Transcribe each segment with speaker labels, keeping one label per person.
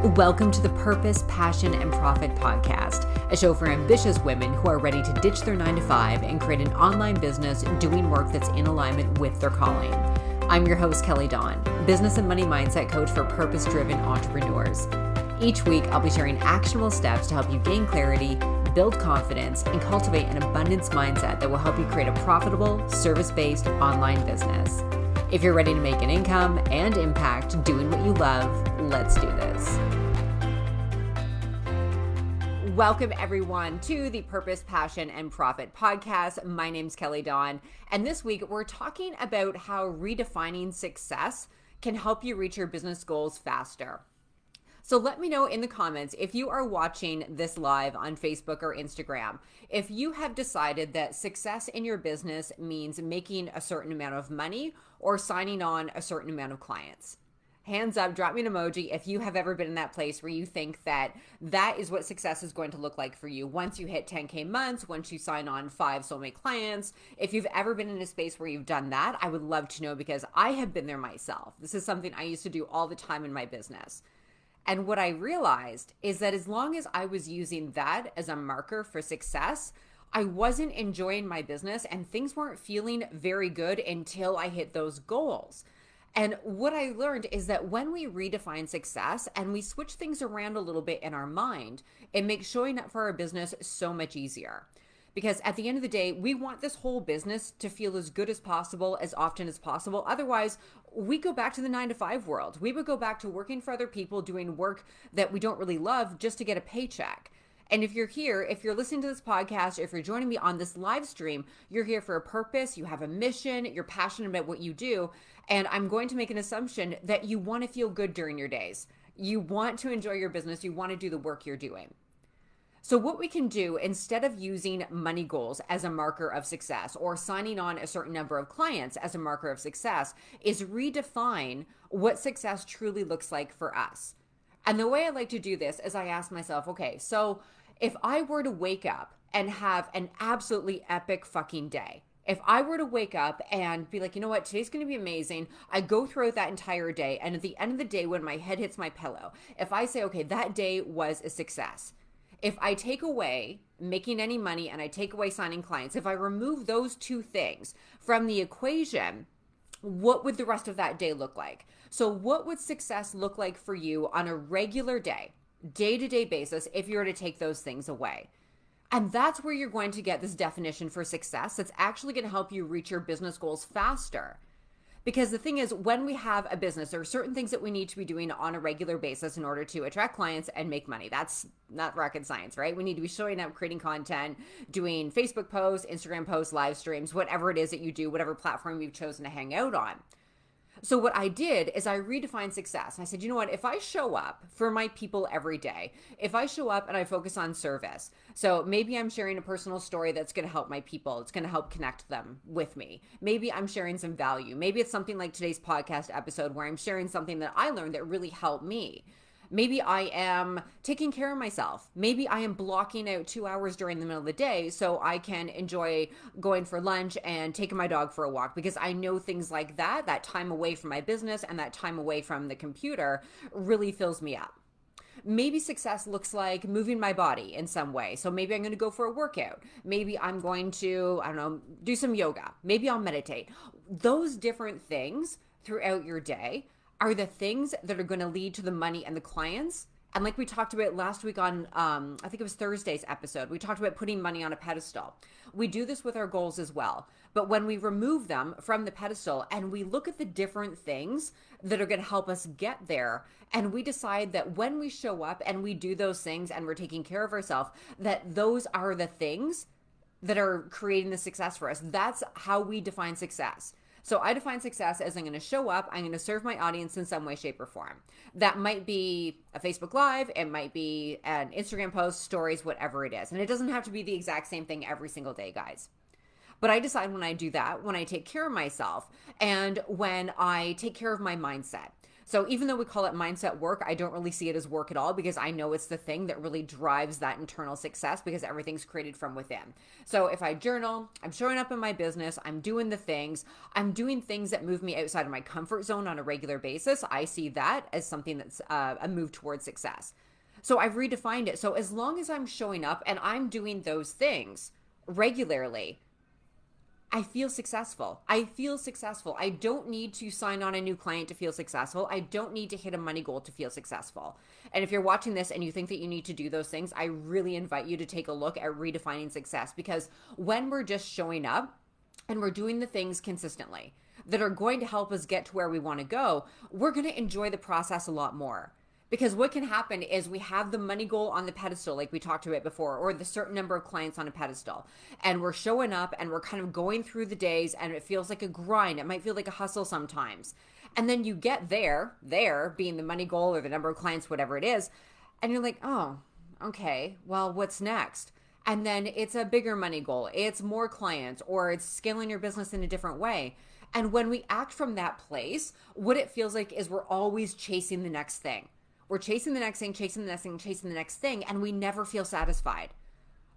Speaker 1: Welcome to the Purpose, Passion, and Profit podcast, a show for ambitious women who are ready to ditch their 9-to-5 and create an online business doing work that's in alignment with their calling. I'm your host, Kelly Dawn, business and money mindset coach for purpose-driven entrepreneurs. Each week, I'll be sharing actionable steps to help you gain clarity, build confidence, and cultivate an abundance mindset that will help you create a profitable, service-based online business. If you're ready to make an income and impact doing what you love, let's do this. Welcome everyone to the Purpose, Passion, and Profit podcast. My name's Kelly Dawn, and this week we're talking about how redefining success can help you reach your business goals faster. So let me know in the comments if you are watching this live on Facebook or Instagram, if you have decided that success in your business means making a certain amount of money or signing on a certain amount of clients. Hands up, drop me an emoji if you have ever been in that place where you think that that is what success is going to look like for you once you hit 10K months, once you sign on 5 soulmate clients. If you've ever been in a space where you've done that, I would love to know because I have been there myself. This is something I used to do all the time in my business. And what I realized is that as long as I was using that as a marker for success, I wasn't enjoying my business and things weren't feeling very good until I hit those goals. And what I learned is that when we redefine success and we switch things around a little bit in our mind, it makes showing up for our business so much easier. Because at the end of the day, we want this whole business to feel as good as possible, as often as possible. Otherwise, we go back to the 9-to-5 world. We would go back to working for other people, doing work that we don't really love just to get a paycheck. And if you're here, if you're listening to this podcast, or if you're joining me on this live stream, you're here for a purpose, you have a mission, you're passionate about what you do. And I'm going to make an assumption that you want to feel good during your days. You want to enjoy your business. You want to do the work you're doing. So what we can do instead of using money goals as a marker of success or signing on a certain number of clients as a marker of success is redefine what success truly looks like for us. And the way I like to do this is I ask myself, okay, so if I were to wake up and have an absolutely epic fucking day, if I were to wake up and be like, you know what, today's going to be amazing. I go throughout that entire day. And at the end of the day, when my head hits my pillow, if I say, okay, that day was a success. If I take away making any money and I take away signing clients, if I remove those two things from the equation, what would the rest of that day look like? So what would success look like for you on a regular day, day-to-day basis, if you were to take those things away? And that's where you're going to get this definition for success that's actually going to help you reach your business goals faster. Because the thing is, when we have a business, there are certain things that we need to be doing on a regular basis in order to attract clients and make money. That's not rocket science, right? We need to be showing up, creating content, doing Facebook posts, Instagram posts, live streams, whatever it is that you do, whatever platform you've chosen to hang out on. So what I did is I redefined success. I said, you know what, if I show up for my people every day, if I show up and I focus on service, so maybe I'm sharing a personal story that's going to help my people. It's going to help connect them with me. Maybe I'm sharing some value. Maybe it's something like today's podcast episode where I'm sharing something that I learned that really helped me. Maybe I am taking care of myself. Maybe I am blocking out 2 hours during the middle of the day so I can enjoy going for lunch and taking my dog for a walk because I know things like that, that time away from my business and that time away from the computer really fills me up. Maybe success looks like moving my body in some way. So maybe I'm going to go for a workout. Maybe I'm going to, do some yoga. Maybe I'll meditate. Those different things throughout your day are the things that are going to lead to the money and the clients. And like we talked about last week on, I think it was Thursday's episode, we talked about putting money on a pedestal. We do this with our goals as well. But when we remove them from the pedestal and we look at the different things that are going to help us get there, and we decide that when we show up and we do those things and we're taking care of ourselves, that those are the things that are creating the success for us. That's how we define success. So I define success as I'm going to show up, I'm going to serve my audience in some way, shape, or form. That might be a Facebook Live, it might be an Instagram post, stories, whatever it is. And it doesn't have to be the exact same thing every single day, guys. But I decide when I do that, when I take care of myself, and when I take care of my mindset. So even though we call it mindset work, I don't really see it as work at all, because I know it's the thing that really drives that internal success, because everything's created from within. So if I journal, I'm showing up in my business, I'm doing the things, I'm doing things that move me outside of my comfort zone on a regular basis. I see that as something that's a move towards success. So I've redefined it. So as long as I'm showing up and I'm doing those things regularly, I feel successful. I feel successful. I don't need to sign on a new client to feel successful. I don't need to hit a money goal to feel successful. And if you're watching this and you think that you need to do those things, I really invite you to take a look at redefining success, because when we're just showing up and we're doing the things consistently that are going to help us get to where we want to go, we're going to enjoy the process a lot more. Because what can happen is we have the money goal on the pedestal, like we talked about before, or the certain number of clients on a pedestal. And we're showing up and we're kind of going through the days, and it feels like a grind. It might feel like a hustle sometimes. And then you get there being the money goal or the number of clients, whatever it is. And you're like, oh, okay, well, what's next? And then it's a bigger money goal. It's more clients, or it's scaling your business in a different way. And when we act from that place, what it feels like is we're always chasing the next thing. We're chasing the next thing, chasing the next thing, chasing the next thing, and we never feel satisfied.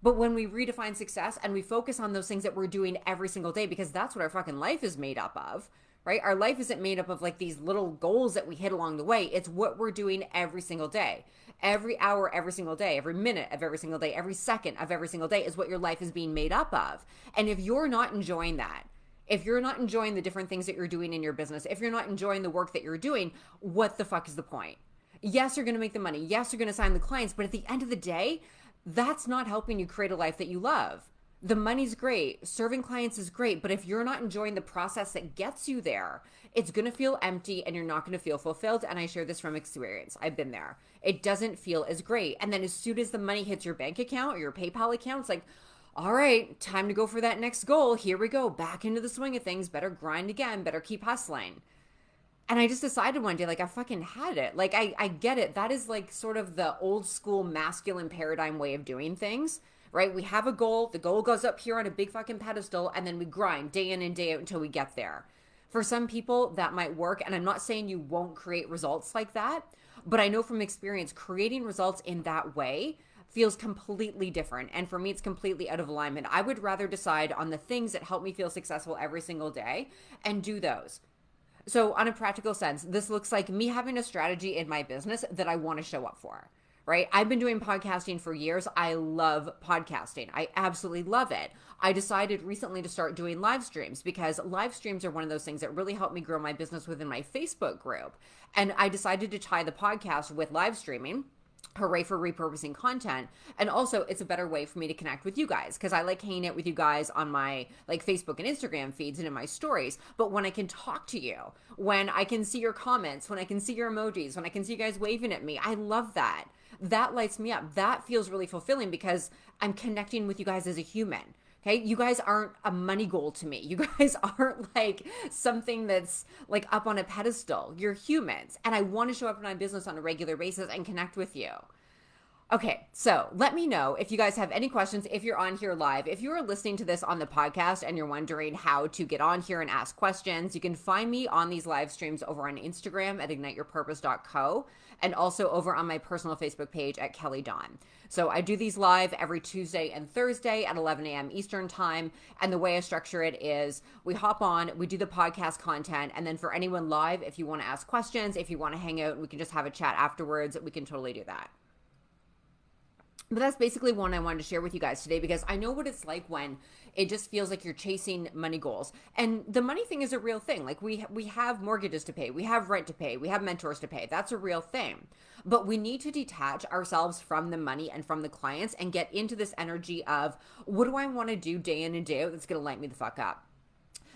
Speaker 1: But when we redefine success and we focus on those things that we're doing every single day, because that's what our fucking life is made up of, right? Our life isn't made up of like these little goals that we hit along the way. It's what we're doing every single day. Every hour, every single day, every minute of every single day, every second of every single day is what your life is being made up of. And if you're not enjoying that, if you're not enjoying the different things that you're doing in your business, if you're not enjoying the work that you're doing, what the fuck is the point? Yes, you're going to make the money. Yes, you're going to sign the clients. But at the end of the day, that's not helping you create a life that you love. The money's great. Serving clients is great. But if you're not enjoying the process that gets you there, it's going to feel empty and you're not going to feel fulfilled. And I share this from experience. I've been there. It doesn't feel as great. And then as soon as the money hits your bank account or your PayPal account, it's like, all right, time to go for that next goal. Here we go. Back into the swing of things. Better grind again. Better keep hustling. And I just decided one day, like, I fucking had it. Like, I get it. That is like sort of the old school masculine paradigm way of doing things, right? We have a goal. The goal goes up here on a big fucking pedestal, and then we grind day in and day out until we get there. For some people, that might work. And I'm not saying you won't create results like that, but I know from experience, creating results in that way feels completely different. And for me, it's completely out of alignment. I would rather decide on the things that help me feel successful every single day and do those. So on a practical sense, this looks like me having a strategy in my business that I want to show up for, right? I've been doing podcasting for years. I love podcasting. I absolutely love it. I decided recently to start doing live streams, because live streams are one of those things that really helped me grow my business within my Facebook group. And I decided to tie the podcast with live streaming. Hooray for repurposing content. And also it's a better way for me to connect with you guys, because I like hanging out with you guys on my like Facebook and Instagram feeds and in my stories. But when I can talk to you, when I can see your comments, when I can see your emojis, when I can see you guys waving at me, I love that. That lights me up. That feels really fulfilling, because I'm connecting with you guys as a human. Okay, you guys aren't a money goal to me. You guys aren't like something that's like up on a pedestal. You're humans. And I want to show up in my business on a regular basis and connect with you. Okay, so let me know if you guys have any questions, if you're on here live. If you're listening to this on the podcast and you're wondering how to get on here and ask questions, you can find me on these live streams over on Instagram at igniteyourpurpose.co, and also over on my personal Facebook page at Kelly Dawn. So I do these live every Tuesday and Thursday at 11 a.m. Eastern time. And the way I structure it is we hop on, we do the podcast content. And then for anyone live, if you want to ask questions, if you want to hang out, we can just have a chat afterwards. We can totally do that. But that's basically one I wanted to share with you guys today, because I know what it's like when it just feels like you're chasing money goals. And the money thing is a real thing. Like we have mortgages to pay, we have rent to pay, we have mentors to pay. That's a real thing. But we need to detach ourselves from the money and from the clients and get into this energy of, what do I want to do day in and day out that's going to light me the fuck up?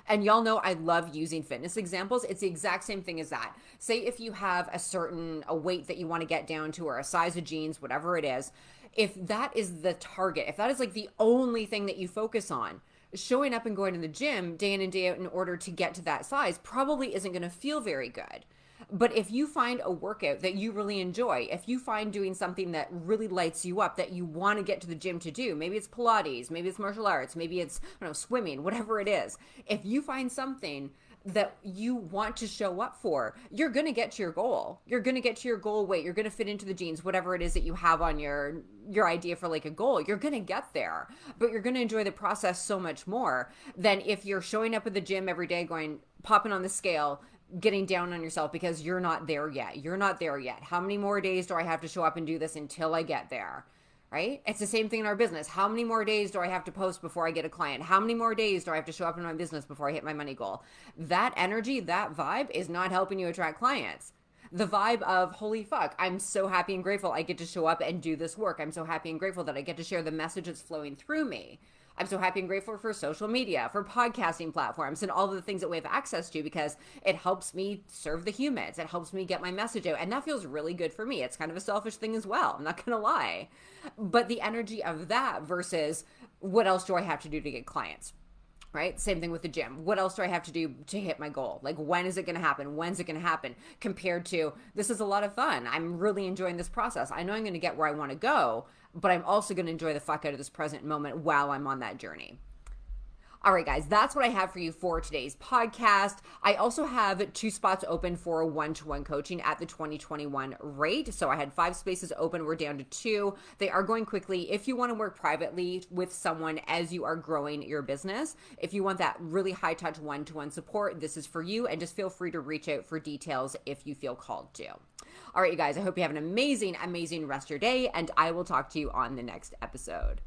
Speaker 1: And y'all know I love using fitness examples. It's the exact same thing as that. Say if you have a weight that you want to get down to, or a size of jeans, whatever it is, if that is the target, if that is like the only thing that you focus on, showing up and going to the gym day in and day out in order to get to that size probably isn't going to feel very good. But if you find a workout that you really enjoy, if you find doing something that really lights you up, that you want to get to the gym to do, maybe it's Pilates, maybe it's martial arts, maybe it's, I don't know, swimming, whatever it is. If you find something that you want to show up for, you're going to get to your goal. You're going to get to your goal weight. You're going to fit into the jeans, whatever it is that you have on your idea for like a goal. You're going to get there, but you're going to enjoy the process so much more than if you're showing up at the gym every day going, popping on the scale, getting down on yourself because you're not there yet. You're not there yet. How many more days do I have to show up and do this until I get there? Right? It's the same thing in our business. How many more days do I have to post before I get a client? How many more days do I have to show up in my business before I hit my money goal? That energy, that vibe is not helping you attract clients. The vibe of, holy fuck, I'm so happy and grateful I get to show up and do this work. I'm so happy and grateful that I get to share the message that's flowing through me. I'm so happy and grateful for social media, for podcasting platforms, and all the things that we have access to because it helps me serve the humans. It helps me get my message out. And that feels really good for me. It's kind of a selfish thing as well. I'm not going to lie. But the energy of that versus what else do I have to do to get clients? Right? Same thing with the gym. What else do I have to do to hit my goal? Like, when is it going to happen? When's it going to happen? Compared to, this is a lot of fun. I'm really enjoying this process. I know I'm going to get where I want to go, but I'm also going to enjoy the fuck out of this present moment while I'm on that journey. All right, guys, that's what I have for you for today's podcast. I also have 2 spots open for one-to-one coaching at the 2021 rate. So I had 5 spaces open. We're down to 2. They are going quickly. If you want to work privately with someone as you are growing your business, if you want that really high-touch one-to-one support, this is for you. And just feel free to reach out for details if you feel called to. All right, you guys, I hope you have an amazing, amazing rest of your day, and I will talk to you on the next episode.